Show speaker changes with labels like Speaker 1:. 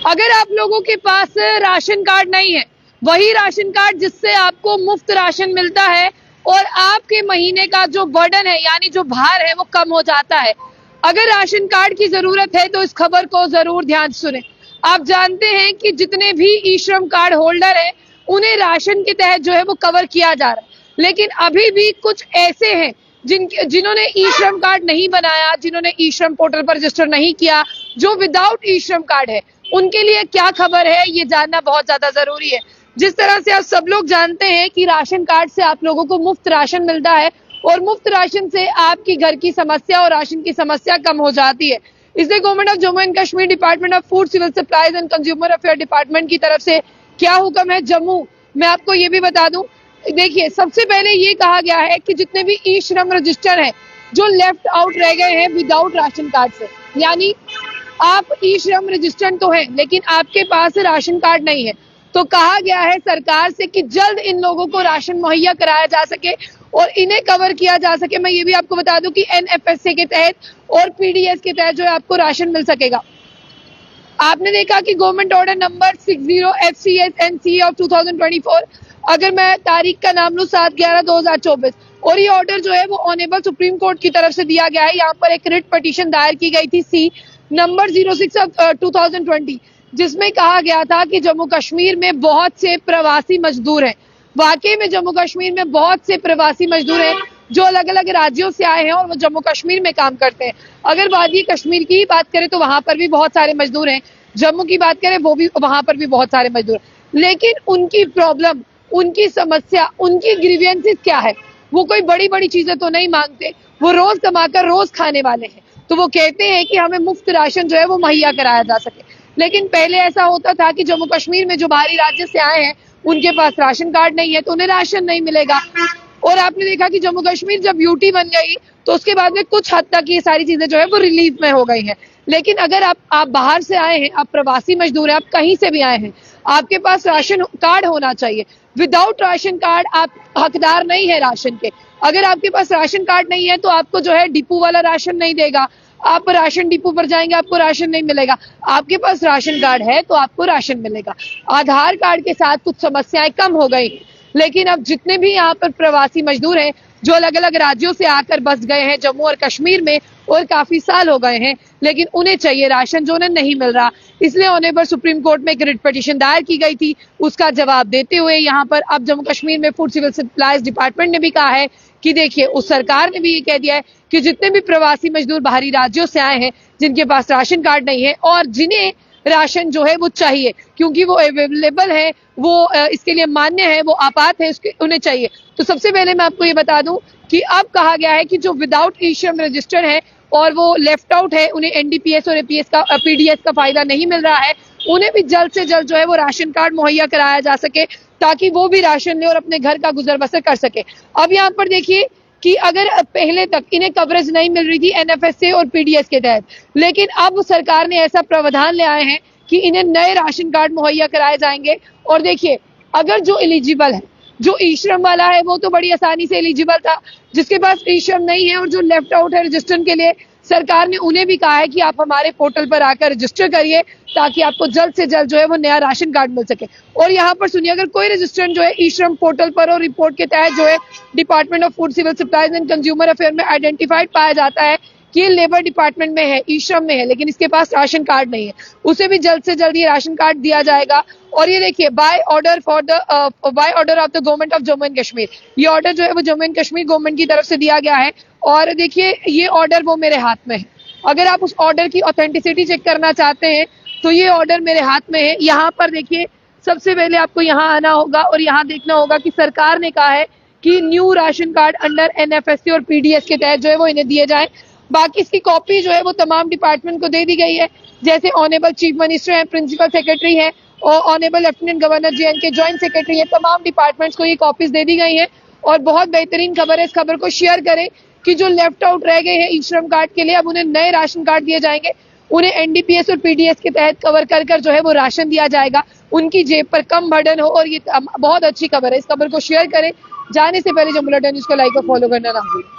Speaker 1: अगर आप लोगों के पास राशन कार्ड नहीं है, वही राशन कार्ड जिससे आपको मुफ्त राशन मिलता है और आपके महीने का जो बर्डन है यानी जो भार है वो कम हो जाता है। अगर राशन कार्ड की जरूरत है तो इस खबर को जरूर ध्यान से सुने। आप जानते हैं कि जितने भी ई श्रम कार्ड होल्डर है उन्हें राशन के तहत जो है वो कवर किया जा रहा है, लेकिन अभी भी कुछ ऐसे हैं जिन्होंने ई श्रम कार्ड नहीं बनाया, जिन्होंने ई श्रम पोर्टल पर रजिस्टर नहीं किया, जो विदाउट ई श्रम कार्ड है, उनके लिए क्या खबर है ये जानना बहुत ज्यादा जरूरी है। जिस तरह से आप सब लोग जानते हैं कि राशन कार्ड से आप लोगों को मुफ्त राशन मिलता है और मुफ्त राशन से आपकी घर की समस्या और राशन की समस्या कम हो जाती है। इसलिए government of Jammu and Kashmir department of food civil supplies and consumer affair department की तरफ से क्या हुक्म है जम्मू, मैं आपको ये भी बता दूं। देखिए, सबसे पहले ये कहा गया है कि जितने भी ई श्रम रजिस्टर है जो लेफ्ट आउट रह गए हैं विदाउट राशन कार्ड से, यानी आप ई श्रम रजिस्टर्ड तो है लेकिन आपके पास राशन कार्ड नहीं है, तो कहा गया है सरकार से कि जल्द इन लोगों को राशन मुहैया कराया जा सके और इन्हें कवर किया जा सके। मैं ये भी आपको बता दूं कि एनएफएसए के तहत और पीडीएस के तहत जो है आपको राशन मिल सकेगा। आपने देखा कि government order number 60 FCS-NCA of 2024, अगर मैं तारीख का नाम लूं 7/11/2024, और ये ऑर्डर जो है वो ऑनेबल सुप्रीम कोर्ट की तरफ से दिया गया है। यहाँ पर एक रिट पिटीशन दायर की गई थी C नंबर 06 ऑफ 2020, जिसमें कहा गया था कि जम्मू कश्मीर में बहुत से प्रवासी मजदूर हैं। वाकई में जम्मू कश्मीर में बहुत से प्रवासी मजदूर हैं जो अलग अलग राज्यों से आए हैं और वो जम्मू कश्मीर में काम करते हैं। अगर वादी कश्मीर की बात करें तो वहां पर भी बहुत सारे मजदूर हैं, जम्मू की बात करें वो भी वहां पर भी बहुत सारे मजदूर, लेकिन उनकी प्रॉब्लम, उनकी समस्या, उनकी ग्रीवियंसेस क्या है? वो कोई बड़ी बड़ी चीजें तो नहीं मांगते, वो रोज कमाकर रोज खाने वाले हैं, तो वो कहते हैं कि हमें मुफ्त राशन जो है वो मुहैया कराया जा सके। लेकिन पहले ऐसा होता था कि जम्मू कश्मीर में जो बाहरी राज्य से आए हैं उनके पास राशन कार्ड नहीं है तो उन्हें राशन नहीं मिलेगा। और आपने देखा कि जम्मू कश्मीर जब यूटी बन गई तो उसके बाद में कुछ हद तक ये सारी चीजें जो है वो रिलीफ में हो गई हैं। लेकिन अगर आप बाहर से आए हैं, आप प्रवासी मजदूर हैं, आप कहीं से भी आए हैं, आपके पास राशन कार्ड होना चाहिए। विदाउट राशन कार्ड आप हकदार नहीं है राशन के। अगर आपके पास राशन कार्ड नहीं है तो आपको जो है डिपो वाला राशन नहीं देगा, आप राशन डिपो पर जाएंगे आपको राशन नहीं मिलेगा। आपके पास राशन कार्ड है तो आपको राशन मिलेगा। आधार कार्ड के साथ कुछ समस्याएं कम हो गई, लेकिन अब जितने भी यहाँ पर प्रवासी मजदूर हैं जो अलग अलग राज्यों से आकर बस गए हैं जम्मू और कश्मीर में और काफी साल हो गए हैं, लेकिन उन्हें चाहिए राशन जो उन्हें नहीं मिल रहा। इसलिए ऑनेबल सुप्रीम कोर्ट में एक रिट पिटीशन दायर की गई थी। उसका जवाब देते हुए यहाँ पर अब जम्मू कश्मीर में फूड सिविल सप्लाईज डिपार्टमेंट ने भी कहा है कि देखिए, उस सरकार ने भी ये कह दिया है कि जितने भी प्रवासी मजदूर बाहरी राज्यों से आए हैं जिनके पास राशन कार्ड नहीं है और जिन्हें राशन जो है वो चाहिए क्योंकि वो अवेलेबल है, वो इसके लिए मान्य है, वो आपात है, उन्हें चाहिए। तो सबसे पहले मैं आपको ये बता दूं कि अब कहा गया है कि जो विदाउट ई श्रम रजिस्टर है और वो लेफ्ट आउट है, उन्हें एनडीपीएस और एपीएस का पीडीएस का फायदा नहीं मिल रहा है, उन्हें भी जल्द से जल्द जो है वो राशन कार्ड मुहैया कराया जा सके ताकि वो भी राशन ले और अपने घर का गुजर बसर कर सके। अब यहाँ पर देखिए कि अगर पहले तक इन्हें कवरेज नहीं मिल रही थी एनएफएसए और पीडीएस के तहत, लेकिन अब सरकार ने ऐसा प्रावधान ले आए हैं कि इन्हें नए राशन कार्ड मुहैया कराए जाएंगे। और देखिए, अगर जो एलिजिबल है, जो ई श्रम वाला है वो तो बड़ी आसानी से एलिजिबल था, जिसके पास ई श्रम नहीं है और जो लेफ्ट आउट है रजिस्टर के लिए, सरकार ने उन्हें भी कहा है कि आप हमारे पोर्टल पर आकर रजिस्टर करिए ताकि आपको जल्द से जल्द जो है वो नया राशन कार्ड मिल सके। और यहाँ पर सुनिए, अगर कोई रजिस्ट्रेंट जो है ई श्रम पोर्टल पर और रिपोर्ट के तहत जो है department of food civil supplies and consumer affair में आइडेंटिफाइड पाया जाता है कि ये लेबर डिपार्टमेंट में है, ई श्रम में है, लेकिन इसके पास राशन कार्ड नहीं है, उसे भी जल्द से जल्द ये राशन कार्ड दिया जाएगा। और ये देखिए, by order of the government of Jammu and Kashmir, ये ऑर्डर जो है वो जम्मू एंड कश्मीर गवर्नमेंट की तरफ से दिया गया है। और देखिए, ये ऑर्डर वो मेरे हाथ में है। अगर आप उस ऑर्डर की ऑथेंटिसिटी चेक करना चाहते हैं तो ये ऑर्डर मेरे हाथ में है। यहाँ पर देखिए, सबसे पहले आपको यहाँ आना होगा और यहाँ देखना होगा कि सरकार ने कहा है कि new ration card under NFSA और पीडीएस के तहत जो है वो इन्हें दिए जाए। बाकी इसकी कॉपी जो है वो तमाम डिपार्टमेंट को दे दी गई है, जैसे ऑनेबल चीफ मिनिस्टर हैं, प्रिंसिपल सेक्रेटरी हैं और honourable lieutenant governor JNK joint secretary है, तमाम डिपार्टमेंट्स को ये कॉपीज दे दी गई हैं। और बहुत बेहतरीन खबर है, इस खबर को शेयर करें कि जो लेफ्ट आउट रह गए हैं ई श्रम कार्ड के लिए, अब उन्हें नए राशन कार्ड दिए जाएंगे, उन्हें एनडीपीएस और पीडीएस के तहत कवर कर जो है वो राशन दिया जाएगा, उनकी जेब पर कम बर्डन हो। और ये बहुत अच्छी खबर है, इस खबर को शेयर करें। जाने से पहले जो बुलेटिन न्यूज़ को लाइक और फॉलो करना ना भूलें।